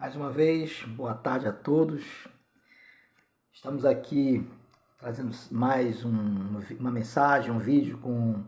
Mais uma vez, boa tarde a todos. Estamos aqui trazendo mais uma mensagem, um vídeo com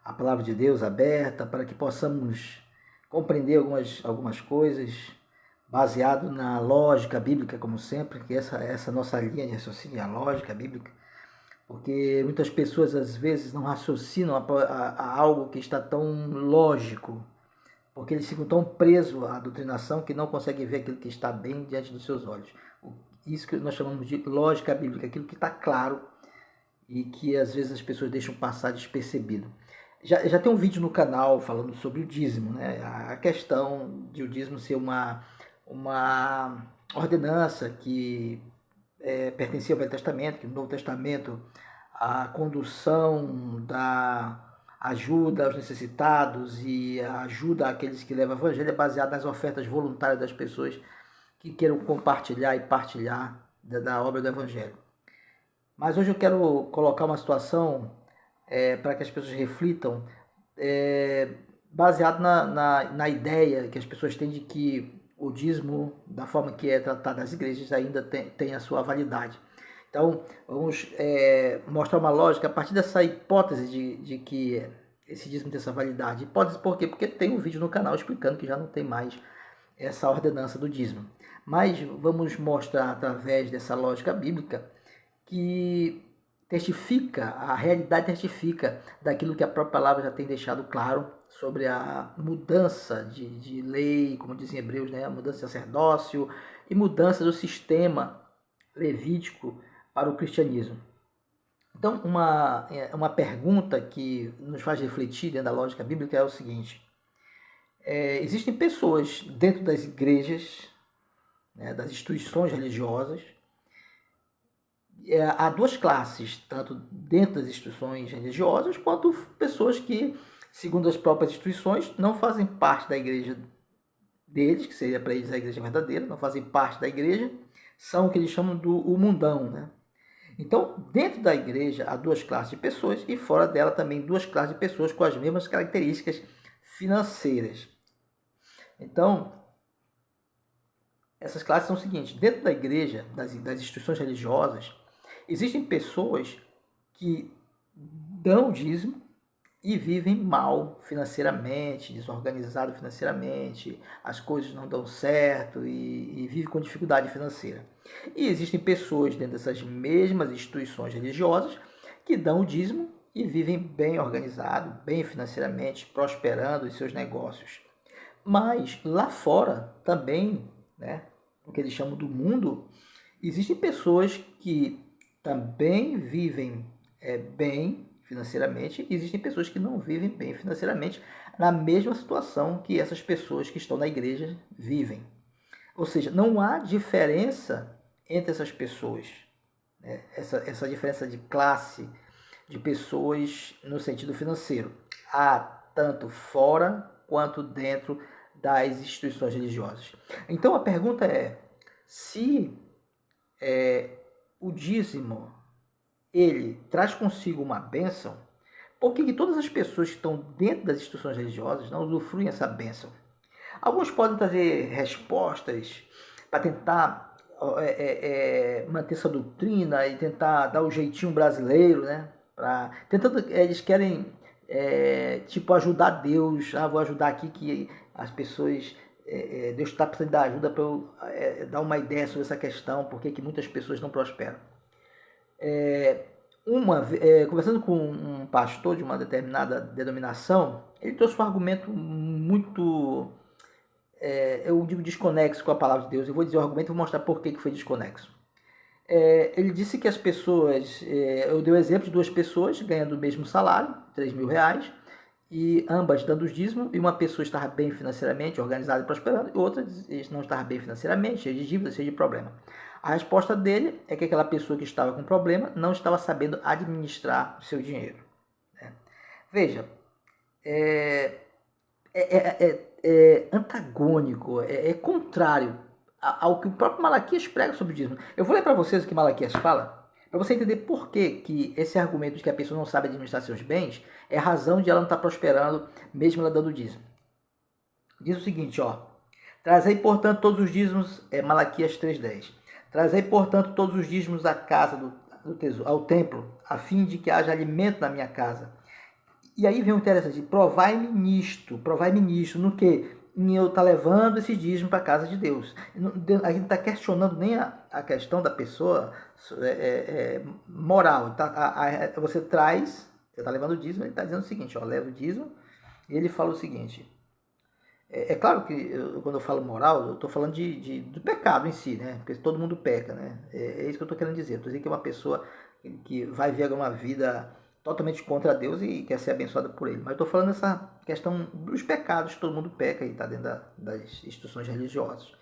a Palavra de Deus aberta para que possamos compreender algumas coisas baseado na lógica bíblica, como sempre, que essa nossa linha de raciocínio é a lógica bíblica, porque muitas pessoas às vezes não raciocinam a algo que está tão lógico, porque eles ficam tão presos à doutrinação que não conseguem ver aquilo que está bem diante dos seus olhos. Isso que nós chamamos de lógica bíblica, aquilo que está claro e que às vezes as pessoas deixam passar despercebido. Já tem um vídeo no canal falando sobre o dízimo, né? A questão de o dízimo ser uma ordenança que pertencia ao Velho Testamento, que no Novo Testamento a condução da ajuda aos necessitados e a ajuda àqueles que levam o evangelho é baseada nas ofertas voluntárias das pessoas que queiram compartilhar e partilhar da obra do evangelho. Mas hoje eu quero colocar uma situação para que as pessoas reflitam, baseado na ideia que as pessoas têm de que o dízimo, da forma que é tratado nas igrejas, ainda tem a sua validade. Então, vamos mostrar uma lógica a partir dessa hipótese de que esse dízimo tem essa validade. Hipótese por quê? Porque tem um vídeo no canal explicando que já não tem mais essa ordenança do dízimo. Mas vamos mostrar através dessa lógica bíblica que testifica, a realidade testifica daquilo que a própria palavra já tem deixado claro sobre a mudança de lei, como dizem Hebreus, né? A mudança de sacerdócio e mudança do sistema levítico para o cristianismo. Então, uma pergunta que nos faz refletir dentro da lógica bíblica é o seguinte: existem pessoas dentro das igrejas, né, das instituições religiosas. Há duas classes, tanto dentro das instituições religiosas, quanto pessoas que, segundo as próprias instituições, não fazem parte da igreja deles, que seria para eles a igreja verdadeira, não fazem parte da igreja, são o que eles chamam do mundão, né? Então, dentro da igreja há duas classes de pessoas e fora dela também duas classes de pessoas com as mesmas características financeiras. Então, essas classes são o seguinte: dentro da igreja, das instituições religiosas, existem pessoas que dão dízimo e vivem mal financeiramente, desorganizado financeiramente, as coisas não dão certo e vivem com dificuldade financeira. E existem pessoas dentro dessas mesmas instituições religiosas que dão o dízimo e vivem bem organizado, bem financeiramente, prosperando em seus negócios. Mas lá fora também, né, o que eles chamam do mundo, existem pessoas que também vivem bem financeiramente, existem pessoas que não vivem bem financeiramente na mesma situação que essas pessoas que estão na igreja vivem. Ou seja, não há diferença entre essas pessoas, né? Essa diferença de classe de pessoas no sentido financeiro. Há tanto fora quanto dentro das instituições religiosas. Então a pergunta é: se o dízimo ele traz consigo uma bênção, por que todas as pessoas que estão dentro das instituições religiosas não usufruem essa bênção? Alguns podem trazer respostas para tentar manter essa doutrina e tentar dar o jeitinho brasileiro, né? Eles querem tipo ajudar Deus. Vou ajudar aqui que as pessoas... Deus está precisando da ajuda para eu dar uma ideia sobre essa questão, por que muitas pessoas não prosperam. Conversando com um pastor de uma determinada denominação, ele trouxe um argumento muito, eu digo desconexo com a palavra de Deus. Eu vou dizer o argumento e vou mostrar por que foi desconexo. Ele disse que as pessoas, eu dei o exemplo de duas pessoas ganhando o mesmo salário, R$3.000, e ambas dando os dízimos, e uma pessoa estava bem financeiramente, organizada e prosperando, e outra não estava bem financeiramente, cheia de dívidas, cheia de problema. A resposta dele é que aquela pessoa que estava com problema não estava sabendo administrar o seu dinheiro. Veja, é antagônico, é contrário ao que o próprio Malaquias prega sobre o dízimo. Eu vou ler para vocês o que Malaquias fala, para você entender por que esse argumento de que a pessoa não sabe administrar seus bens é a razão de ela não estar prosperando, mesmo ela dando dízimo. Diz o seguinte, ó: Trazei, portanto, todos os dízimos, Malaquias 3,10. Trazei, portanto, todos os dízimos à casa do tesouro, ao templo, a fim de que haja alimento na minha casa. E aí vem o interessante, provai-me nisto, no que? Em eu estar levando esses dízimos para a casa de Deus. A gente não está questionando nem a questão da pessoa moral. Você traz, você está levando o dízimo, ele está dizendo o seguinte, ó, leva o dízimo, e ele fala o seguinte, claro que quando eu falo moral, eu estou falando do pecado em si, né? Porque todo mundo peca, né? É isso que eu estou querendo dizer. Estou dizendo que é uma pessoa que vai viver uma vida totalmente contra Deus e quer ser abençoada por Ele. Mas eu estou falando dessa questão dos pecados, todo mundo peca e está dentro das instituições religiosas.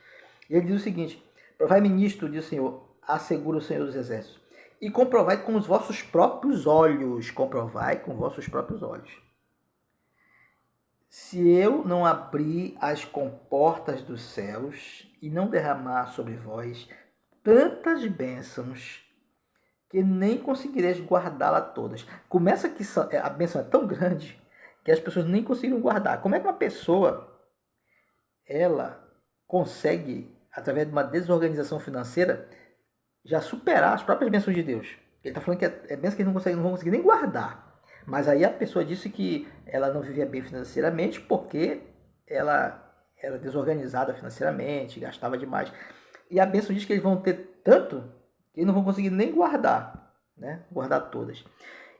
E ele diz o seguinte, provai-me nisto, diz o Senhor, assegura o Senhor dos Exércitos, e comprovai com os vossos próprios olhos, se eu não abrir as comportas dos céus e não derramar sobre vós tantas bênçãos que nem conseguireis guardá-la todas. Começa que a bênção é tão grande que as pessoas nem conseguiram guardar. Como é que uma pessoa ela consegue, através de uma desorganização financeira, já superar as próprias bênçãos de Deus? Ele está falando que é bênção que eles não vão conseguir nem guardar. Mas aí a pessoa disse que ela não vivia bem financeiramente porque ela era desorganizada financeiramente, gastava demais. E a bênção diz que eles vão ter tanto que eles não vão conseguir nem guardar, né? Guardar todas.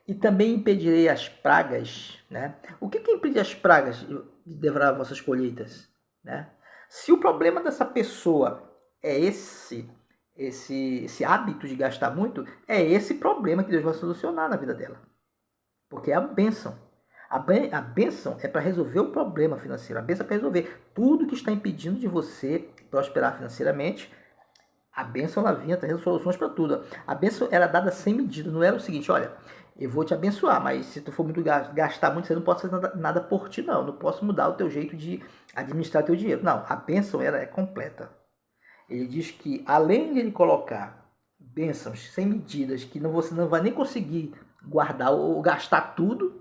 E também impedirei as pragas, né? O que impede as pragas de devorar vossas colheitas, né? Se o problema dessa pessoa é esse hábito de gastar muito, é esse problema que Deus vai solucionar na vida dela. Porque é a bênção. A bênção é para resolver o problema financeiro. A bênção é para resolver tudo que está impedindo de você prosperar financeiramente. A bênção ela vinha trazendo soluções para tudo. A bênção era dada sem medida. Não era o seguinte, olha, eu vou te abençoar, mas se tu for muito gastar muito, você não pode fazer nada por ti, não. Não posso mudar o teu jeito de administrar teu dinheiro. Não, a bênção é completa. Ele diz que além de ele colocar bênçãos sem medidas, que você não vai nem conseguir guardar ou gastar tudo,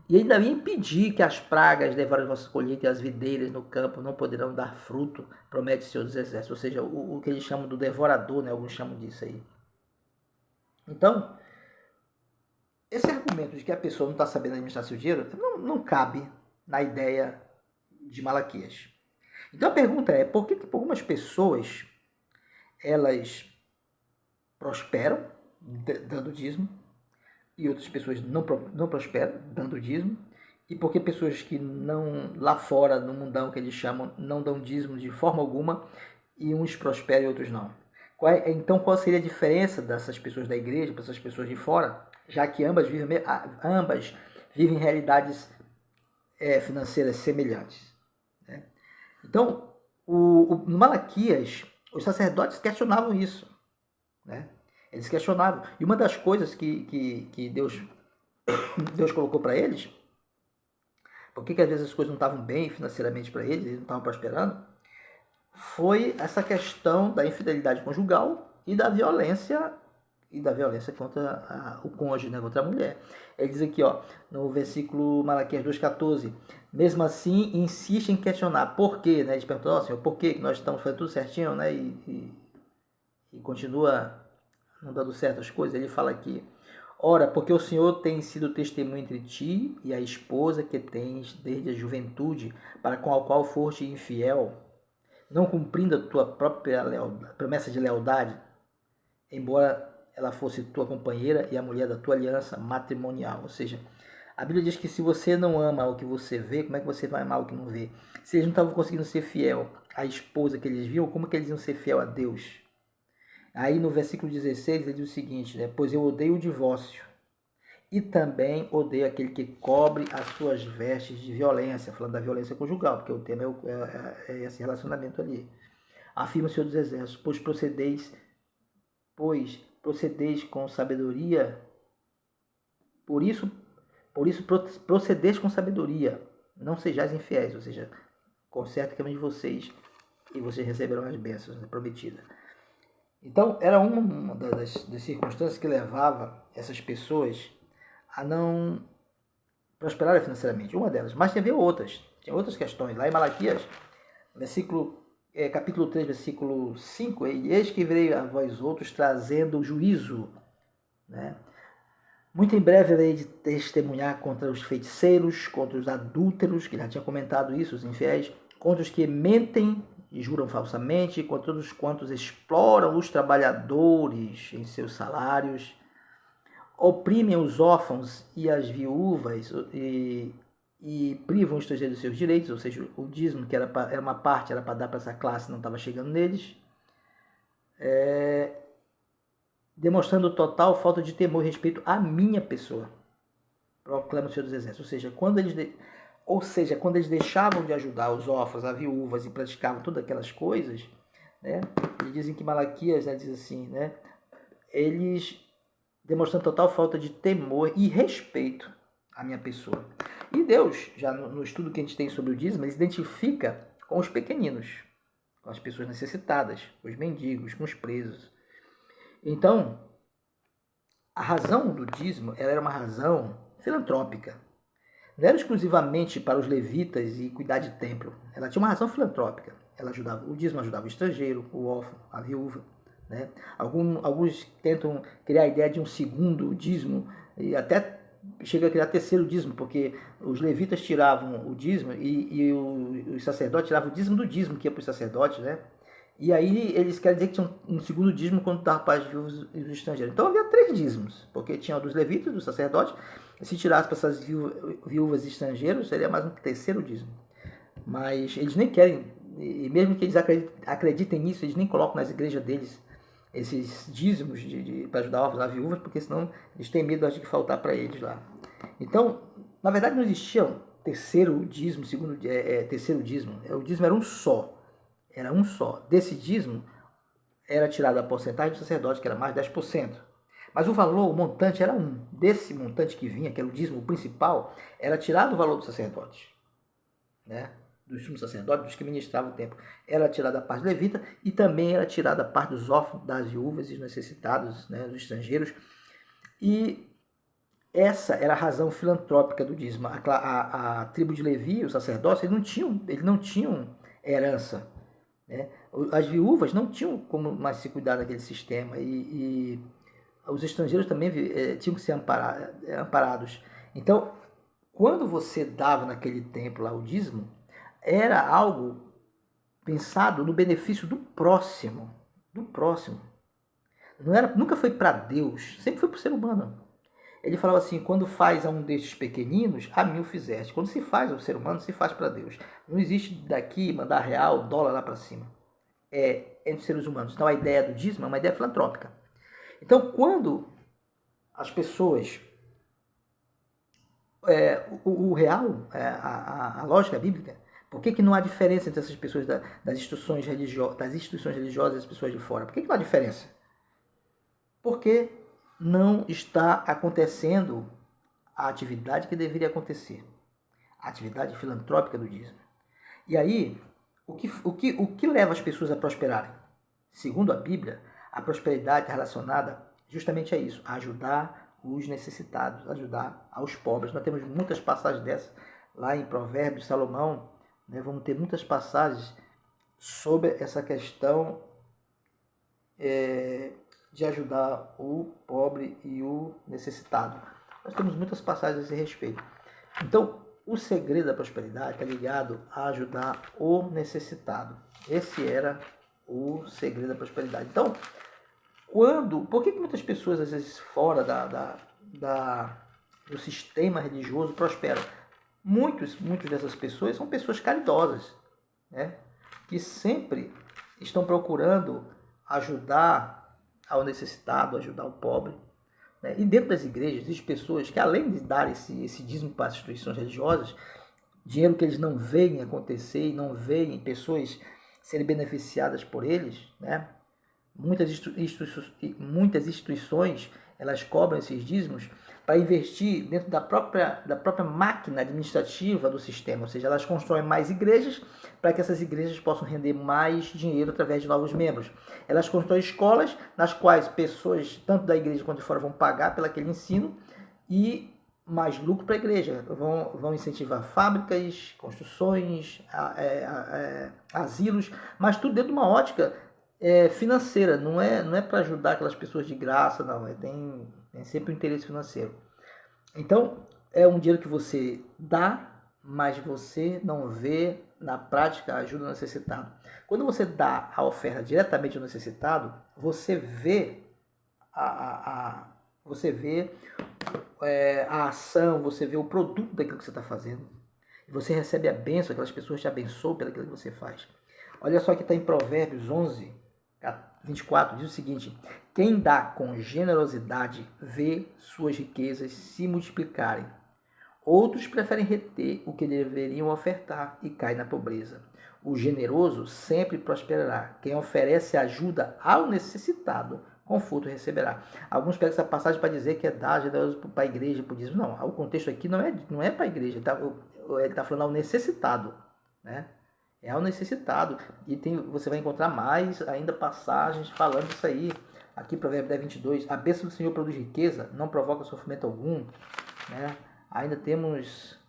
e ainda ia impedir que as pragas levarem a vossa colheita e as videiras no campo não poderão dar fruto, promete o Senhor dos Exércitos. Ou seja, o que eles chamam do devorador, né? Alguns chamam disso aí. Então, esse argumento de que a pessoa não está sabendo administrar seu dinheiro não cabe na ideia de Malaquias. Então a pergunta é, por que algumas pessoas elas prosperam dando dízimo e outras pessoas não prosperam dando dízimo? E por que pessoas que não, lá fora, no mundão que eles chamam, não dão dízimo de forma alguma e uns prosperam e outros não? Então qual seria a diferença dessas pessoas da igreja para essas pessoas de fora, já que ambas vivem realidades financeiras semelhantes, né? Então, no Malaquias, os sacerdotes questionavam isso, né? Eles questionavam. E uma das coisas que Deus colocou para eles, porque às vezes as coisas não estavam bem financeiramente para eles não estavam prosperando, foi essa questão da infidelidade conjugal e da violência contra o cônjuge, né, contra a mulher. Ele diz aqui, ó, no versículo Malaquias 2,14, mesmo assim insiste em questionar por quê, né? Eles perguntam, Senhor, por que nós estamos fazendo tudo certinho, né? E continua não dando certas coisas. Ele fala aqui, ora, porque o Senhor tem sido testemunho entre ti e a esposa que tens desde a juventude, para com a qual foste infiel, não cumprindo a tua própria promessa de lealdade, embora ela fosse tua companheira e a mulher da tua aliança matrimonial. Ou seja, a Bíblia diz que se você não ama o que você vê, como é que você vai amar o que não vê? Se eles não estavam conseguindo ser fiel à esposa que eles viam, como que eles iam ser fiel a Deus? Aí no versículo 16 ele diz o seguinte, né? Pois eu odeio o divórcio e também odeio aquele que cobre as suas vestes de violência, falando da violência conjugal, porque o tema é esse relacionamento ali. Afirma o Senhor dos Exércitos, pois procedeis com sabedoria, por isso procedeis com sabedoria, não sejais infiéis, ou seja, conserte o caminho de vocês e vocês receberão as bênçãos prometidas. Então, era uma das circunstâncias que levava essas pessoas a não prosperarem financeiramente, uma delas, mas tinha outras questões. Lá em Malaquias, versículo capítulo 3, versículo 5, eis que virei a vós outros trazendo juízo, né? Muito em breve eu hei de testemunhar contra os feiticeiros, contra os adúlteros, que já tinha comentado isso, os infiéis, contra os que mentem e juram falsamente, contra todos quantos exploram os trabalhadores em seus salários, oprimem os órfãos e as viúvas e privam os estrangeiros dos seus direitos, ou seja, o dízimo, que era uma parte, era para dar para essa classe, não estava chegando neles, demonstrando total falta de temor e respeito à minha pessoa, proclama o Senhor dos Exércitos. Ou seja, quando eles deixavam de ajudar os órfãos, as viúvas e praticavam todas aquelas coisas, né, eles dizem que Malaquias, né, diz assim, né, eles demonstrando total falta de temor e respeito à minha pessoa. E Deus, já no estudo que a gente tem sobre o dízimo, ele se identifica com os pequeninos, com as pessoas necessitadas, com os mendigos, com os presos. Então, a razão do dízimo, ela era uma razão filantrópica. Não era exclusivamente para os levitas e cuidar de templo. Ela tinha uma razão filantrópica. O dízimo ajudava o estrangeiro, o órfão, a viúva, né? Alguns tentam criar a ideia de um segundo dízimo e até chega a criar terceiro dízimo, porque os levitas tiravam o dízimo e os sacerdotes tiravam o dízimo do dízimo que ia para os sacerdotes, né? E aí eles querem dizer que tinha um segundo dízimo quando dava para as viúvas e os estrangeiros. Então havia 3 dízimos, porque tinha o dos levitas, dos sacerdotes, e se tirasse para essas viúvas e estrangeiros, seria mais um terceiro dízimo. Mas eles nem querem, e mesmo que eles acreditem nisso, eles nem colocam nas igrejas deles esses dízimos para ajudar órfãos e viúvas, porque senão eles têm medo de faltar para eles lá. Então, na verdade não existia um terceiro dízimo, terceiro dízimo. O dízimo era um só. Era um só. Desse dízimo era tirada a porcentagem do sacerdote, que era mais 10%. Mas o valor, o montante era um. Desse montante que vinha, que era o dízimo principal, era tirado o valor do sacerdote, né? Dos sumos sacerdotes, dos que ministravam o templo. Era tirada a parte levita e também era tirada a parte dos órfãos, das viúvas e dos necessitados, né, dos estrangeiros. E essa era a razão filantrópica do dízimo. A tribo de Levi, os sacerdotes, eles não tinham herança, né? As viúvas não tinham como mais se cuidar daquele sistema e os estrangeiros também tinham que ser amparados. Então, quando você dava naquele tempo lá o dízimo, era algo pensado no benefício do próximo. Do próximo. Nunca foi para Deus, sempre foi para o ser humano. Ele falava assim, quando faz a um destes pequeninos, a mim o fizeste. Quando se faz ao ser humano, se faz para Deus. Não existe daqui mandar real, dólar lá para cima. É entre os seres humanos. Então a ideia do dízimo é uma ideia filantrópica. Então quando as pessoas... o real, a lógica bíblica, por que não há diferença entre essas pessoas das instituições religiosas e as pessoas de fora? Por que não há diferença? Porque não está acontecendo a atividade que deveria acontecer. A atividade filantrópica do dízimo. E aí, o que leva as pessoas a prosperarem? Segundo a Bíblia, a prosperidade é relacionada justamente a isso, a ajudar os necessitados, ajudar aos pobres. Nós temos muitas passagens dessas lá em Provérbios, Salomão, né? Vamos ter muitas passagens sobre essa questão de ajudar o pobre e o necessitado. Nós temos muitas passagens a esse respeito. Então, o segredo da prosperidade está ligado a ajudar o necessitado. Esse era o segredo da prosperidade. Então, por que muitas pessoas, às vezes, fora do sistema religioso prosperam? Muitas dessas pessoas são pessoas caridosas, né? Que sempre estão procurando ajudar ao necessitado, ajudar o pobre, né? E dentro das igrejas existem pessoas que, além de dar esse dízimo para as instituições religiosas, dinheiro que eles não veem acontecer e não veem pessoas serem beneficiadas por eles, né? Muitas instituições elas cobram esses dízimos para investir dentro da própria máquina administrativa do sistema, ou seja, elas constroem mais igrejas para que essas igrejas possam render mais dinheiro através de novos membros. Elas constroem escolas nas quais pessoas, tanto da igreja quanto de fora, vão pagar pelo aquele ensino e mais lucro para a igreja. Vão incentivar fábricas, construções, asilos, mas tudo dentro de uma ótica financeira. Não é para ajudar aquelas pessoas de graça, não. Tem sempre um interesse financeiro. Então, é um dinheiro que você dá, mas você não vê na prática a ajuda ao necessitado. Quando você dá a oferta diretamente ao necessitado, você vê você vê a ação, você vê o produto daquilo que você está fazendo. E você recebe a bênção, aquelas pessoas te abençoam pelo que você faz. Olha só que está em Provérbios 11, 24, diz o seguinte: quem dá com generosidade vê suas riquezas se multiplicarem. Outros preferem reter o que deveriam ofertar e caem na pobreza. O generoso sempre prosperará. Quem oferece ajuda ao necessitado, conforto receberá. Alguns pegam essa passagem para dizer que é dar generoso para a igreja, para o dízimo. Não, o contexto aqui não é para a igreja, ele está falando ao necessitado, né? É ao necessitado. E você vai encontrar mais ainda passagens falando isso aí. Aqui, Provérbio 10, 22. A bênção do Senhor produz riqueza, não provoca sofrimento algum, né? Ainda temos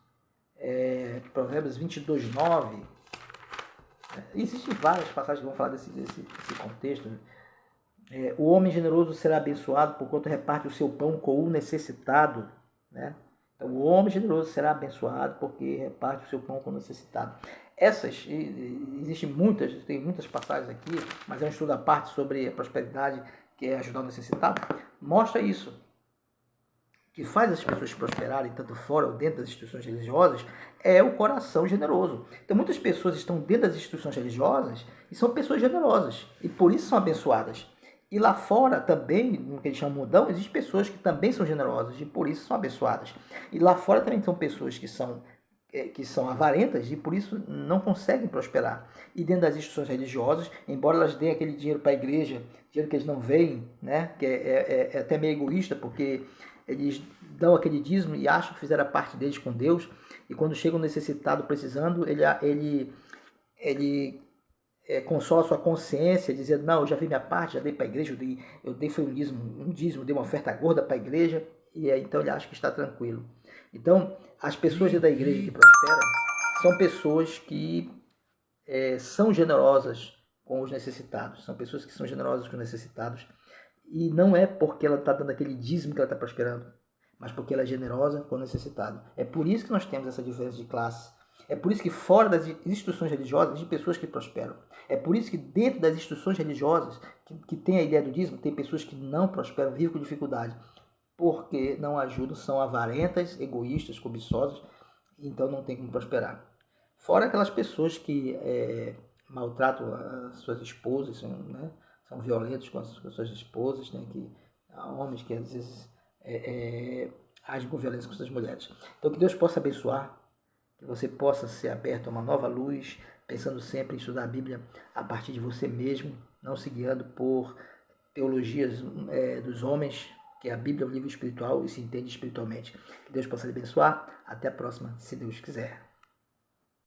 Provérbios 22, 9. Existem várias passagens que vão falar desse contexto. O homem generoso será abençoado porquanto reparte o seu pão com o necessitado, né? Então, o homem generoso será abençoado porque reparte o seu pão com o necessitado. Existem tem muitas passagens aqui, mas é um estudo à parte sobre a prosperidade, que é ajudar o necessitado. Mostra isso. Que faz as pessoas prosperarem, tanto fora ou dentro das instituições religiosas, é o coração generoso. Então, muitas pessoas estão dentro das instituições religiosas e são pessoas generosas, e por isso são abençoadas. E lá fora também, no que eles chamam de mundão, existem pessoas que também são generosas e por isso são abençoadas. E lá fora também são pessoas que são avarentas e por isso não conseguem prosperar. E dentro das instituições religiosas, embora elas deem aquele dinheiro para a igreja, dinheiro que eles não veem, né, que é até meio egoísta, porque eles dão aquele dízimo e acham que fizeram a parte deles com Deus, e quando chega um necessitado precisando, ele consola a sua consciência, dizendo: não, eu já fiz minha parte, já dei para a igreja, eu dei foi um dízimo, dei uma oferta gorda para a igreja, e então ele acha que está tranquilo. Então, as pessoas da igreja que prosperam são pessoas que são generosas com os necessitados, são pessoas que são generosas com os necessitados, e não é porque ela está dando aquele dízimo que ela está prosperando, mas porque ela é generosa com o necessitado. É por isso que nós temos essa diferença de classe. É por isso que fora das instituições religiosas existem pessoas que prosperam. É por isso que dentro das instituições religiosas, que tem a ideia do dízimo, tem pessoas que não prosperam, vivem com dificuldade, porque não ajudam, são avarentas, egoístas, cobiçosas, então não tem como prosperar. Fora aquelas pessoas que maltratam as suas esposas, né? São violentos com as suas esposas, né? Há homens que às vezes agem com violência com suas mulheres. Então que Deus possa abençoar, que você possa ser aberto a uma nova luz, pensando sempre em estudar a Bíblia a partir de você mesmo, não se guiando por teologias dos homens, que a Bíblia é um livro espiritual e se entende espiritualmente. Que Deus possa lhe abençoar. Até a próxima, se Deus quiser.